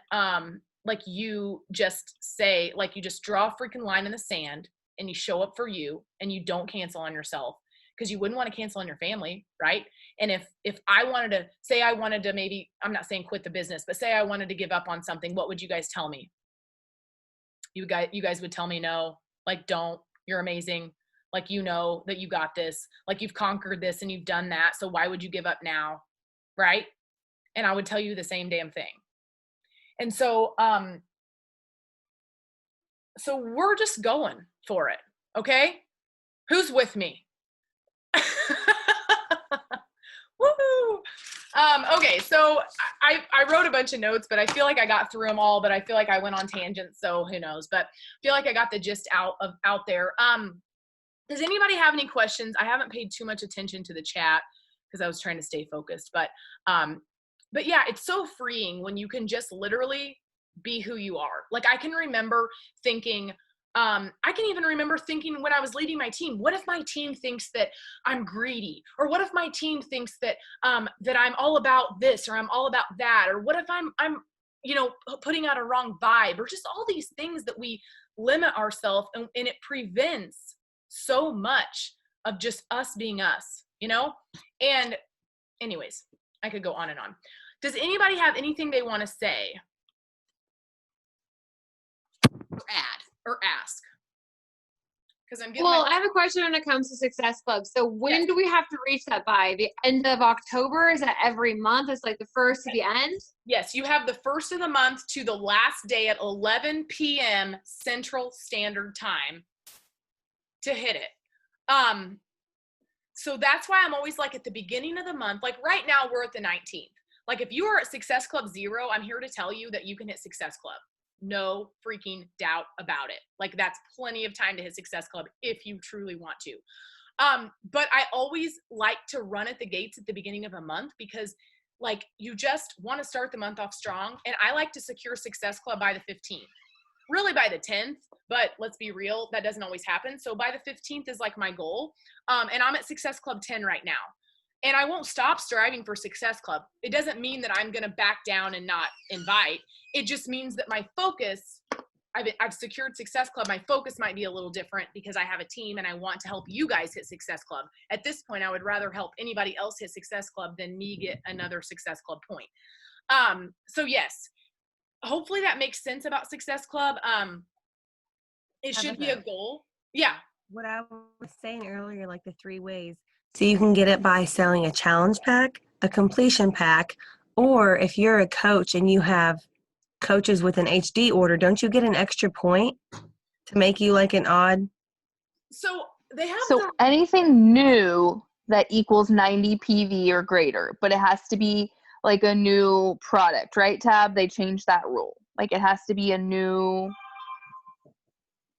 Speaker 1: like you just say, like you just draw a freaking line in the sand and you show up for you and you don't cancel on yourself. because you wouldn't want to cancel on your family, right? And if I wanted to say, I wanted to, maybe, I'm not saying quit the business, but say I wanted to give up on something, what would you guys tell me? You guys would tell me no, like, don't, you're amazing. Like, you know that you got this, like you've conquered this and you've done that. So why would you give up now? Right? And I would tell you the same damn thing. And so, so we're just going for it. Okay. Who's with me? Woohoo! Okay, so I wrote a bunch of notes, but I feel like I got through them all, but I feel like I went on tangents, so who knows, but I feel like I got the gist out there. Does anybody have any questions? I haven't paid too much attention to the chat because I was trying to stay focused, but yeah, it's so freeing when you can just literally be who you are. Like, I can remember thinking, I can even remember thinking when I was leading my team, what if my team thinks that I'm greedy? Or what if my team thinks that that I'm all about this, or I'm all about that? Or what if I'm putting out a wrong vibe, or just all these things that we limit ourselves, and it prevents so much of just us being us, And anyways, I could go on and on. Does anybody have anything they want to say or add or ask? Because I'm getting
Speaker 3: I have a question when it comes to Success Club. So when do we have to reach that by? The end of October? Is that every month? It's like the first to the end?
Speaker 1: Yes, you have the first of the month to the last day at 11 p.m. Central Standard Time to hit it. So that's why I'm always like at the beginning of the month, like right now we're at the 19th. Like if you are at Success Club 0, I'm here to tell you that you can hit Success Club. No freaking doubt about it. Like, that's plenty of time to hit Success Club if you truly want to. But I always like to run at the gates at the beginning of a month because, like, you just want to start the month off strong. And I like to secure Success Club by the 15th, really by the 10th, but let's be real, that doesn't always happen. So by the 15th is like my goal. And I'm at Success Club 10 right now. And I won't stop striving for Success Club. It doesn't mean that I'm going to back down and not invite. It just means that my focus, I've secured Success Club. My focus might be a little different because I have a team and I want to help you guys hit Success Club. At this point, I would rather help anybody else hit Success Club than me get another Success Club point. So yes, hopefully that makes sense about Success Club. It should be a goal. Yeah.
Speaker 4: What I was saying earlier, like the 3 ways. So you can get it by selling a challenge pack, a completion pack, or if you're a coach and you have coaches with an HD order, don't you get an extra point to make you like an odd?
Speaker 1: So they have
Speaker 2: anything new that equals 90 PV or greater, but it has to be like a new product, right, Tab? They changed that rule. Like, it has to be a new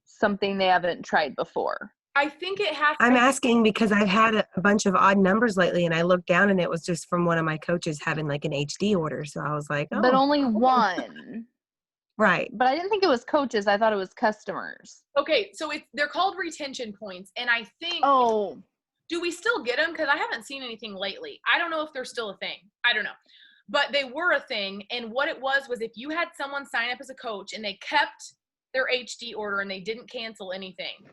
Speaker 2: something they haven't tried before.
Speaker 1: I think it has.
Speaker 4: I'm asking because I've had a bunch of odd numbers lately, and I looked down and it was just from one of my coaches having like an HD order. So I was like, oh.
Speaker 2: But only one.
Speaker 4: Right.
Speaker 2: But I didn't think it was coaches. I thought it was customers.
Speaker 1: Okay, so they're called retention points, and I think.
Speaker 2: Oh.
Speaker 1: Do we still get them? Because I haven't seen anything lately. I don't know if they're still a thing. I don't know. But they were a thing, and what it was if you had someone sign up as a coach and they kept their HD order and they didn't cancel anything,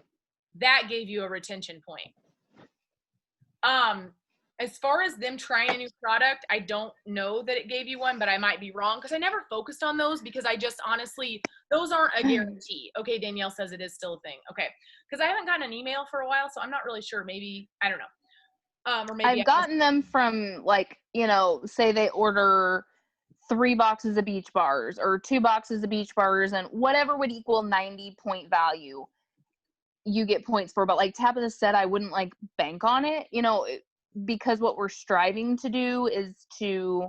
Speaker 1: that gave you a retention point. As far as them trying a new product, I don't know that it gave you one, but I might be wrong because I never focused on those because I just honestly, those aren't a guarantee. Okay, Danielle says it is still a thing. Okay, because I haven't gotten an email for a while, so I'm not really sure. Maybe, I don't know. Or maybe
Speaker 2: I've gotten them from, like, say they order 3 boxes of Beach Bars or 2 boxes of Beach Bars, and whatever would equal 90 point value you get points for. But like Tabitha said, I wouldn't like bank on it, because what we're striving to do is to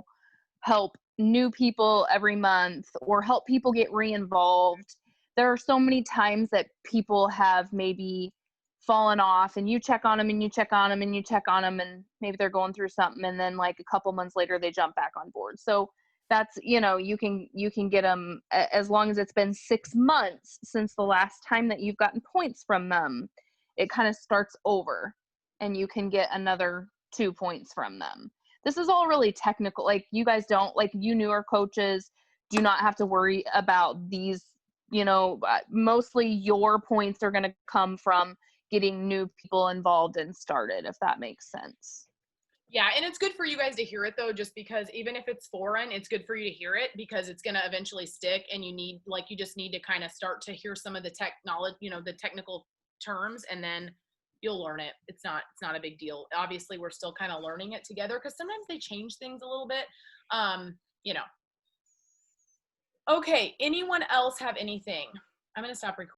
Speaker 2: help new people every month or help people get re-involved. There are so many times that people have maybe fallen off, and you check on them and you check on them and you check on them, and maybe they're going through something, and then like a couple months later they jump back on board. So that's, you can get them as long as it's been 6 months since the last time that you've gotten points from them. It kind of starts over and you can get another 2 points from them. This is all really technical. Like, you guys don't, like, you newer coaches do not have to worry about these, mostly your points are going to come from getting new people involved and started, if that makes sense.
Speaker 1: Yeah, and it's good for you guys to hear it though, just because even if it's foreign, it's good for you to hear it because it's going to eventually stick, and you just need to kind of start to hear some of the technology, the technical terms, and then you'll learn it. It's not a big deal. Obviously, we're still kind of learning it together because sometimes they change things a little bit. You know. Okay, anyone else have anything? I'm going to stop recording.